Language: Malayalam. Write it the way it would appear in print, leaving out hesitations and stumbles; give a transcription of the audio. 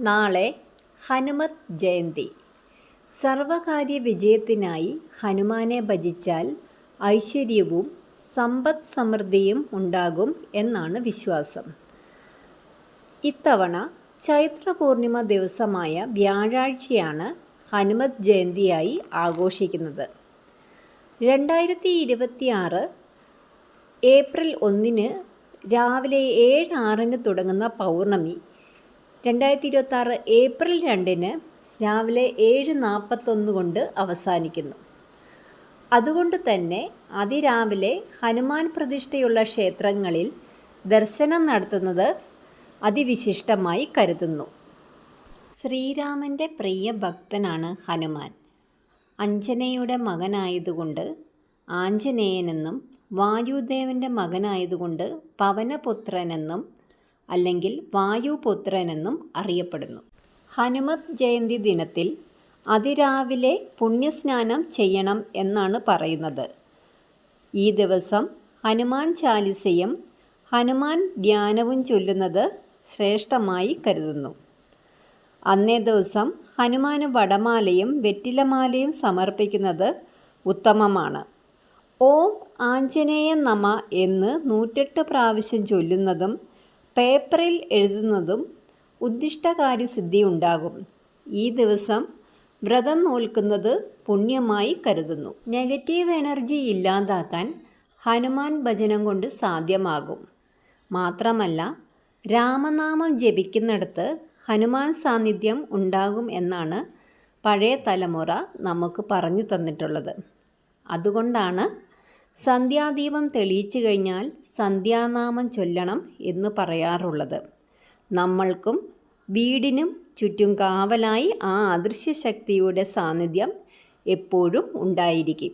നാളെ ഹനുമത് ജയന്തി. സർവകാര്യ വിജയത്തിനായി ഹനുമാനെ ഭജിച്ചാൽ ഐശ്വര്യവും സമ്പദ് സമൃദ്ധിയും ഉണ്ടാകും എന്നാണ് വിശ്വാസം. ഇത്തവണ ചൈത്രപൂർണിമ ദിവസമായ വ്യാഴാഴ്ചയാണ് ഹനുമത് ജയന്തിയായി ആഘോഷിക്കുന്നത്. 2026 ഏപ്രിൽ 1 രാവിലെ 7:06 തുടങ്ങുന്ന പൗർണമി 2026 ഏപ്രിൽ 2 രാവിലെ 7:41 കൊണ്ട് അവസാനിക്കുന്നു. അതുകൊണ്ട് തന്നെ അതിരാവിലെ ഹനുമാൻ പ്രതിഷ്ഠയുള്ള ക്ഷേത്രങ്ങളിൽ ദർശനം നടത്തുന്നത് അതിവിശിഷ്ടമായി കരുതുന്നു. ശ്രീരാമൻ്റെ പ്രിയ ഭക്തനാണ് ഹനുമാൻ. അഞ്ജനയുടെ മകനായതുകൊണ്ട് ആഞ്ജനേയനെന്നും വായുദേവൻ്റെ മകനായതുകൊണ്ട് പവനപുത്രനെന്നും അല്ലെങ്കിൽ വായുപുത്രനെന്നും അറിയപ്പെടുന്നു. ഹനുമത് ജയന്തി ദിനത്തിൽ അതിരാവിലെ പുണ്യസ്നാനം ചെയ്യണം എന്നാണ് പറയുന്നത്. ഈ ദിവസം ഹനുമാൻ ചാലിസയും ഹനുമാൻ ധ്യാനവും ചൊല്ലുന്നത് ശ്രേഷ്ഠമായി കരുതുന്നു. അന്നേ ദിവസം ഹനുമാന് വടമാലയും വെറ്റിലമാലയും സമർപ്പിക്കുന്നത് ഉത്തമമാണ്. ഓം ആഞ്ജനേയ നമ എന്ന് 108 പ്രാവശ്യം ചൊല്ലുന്നതും പേപ്പറിൽ എഴുതുന്നതും ഉദ്ദിഷ്ടകാര്യസിദ്ധി ഉണ്ടാകും. ഈ ദിവസം വ്രതം നോൽക്കുന്നത് പുണ്യമായി കരുതുന്നു. നെഗറ്റീവ് എനർജി ഇല്ലാതാക്കാൻ ഹനുമാൻ ഭജനം കൊണ്ട് സാധ്യമാകും. മാത്രമല്ല, രാമനാമം ജപിക്കുന്നിടത്ത് ഹനുമാൻ സാന്നിധ്യം ഉണ്ടാകും എന്നാണ് പഴയ തലമുറ നമുക്ക് പറഞ്ഞു തന്നിട്ടുള്ളത്. അതുകൊണ്ടാണ് സന്ധ്യാദീപം തെളിയിച്ചു കഴിഞ്ഞാൽ സന്ധ്യാനാമം ചൊല്ലണം എന്ന് പറയാറുള്ളത്. നമ്മൾക്കും വീടിനും ചുറ്റും കാവലായി ആ അദൃശ്യ ശക്തിയുടെ സാന്നിധ്യം എപ്പോഴും ഉണ്ടായിരിക്കും.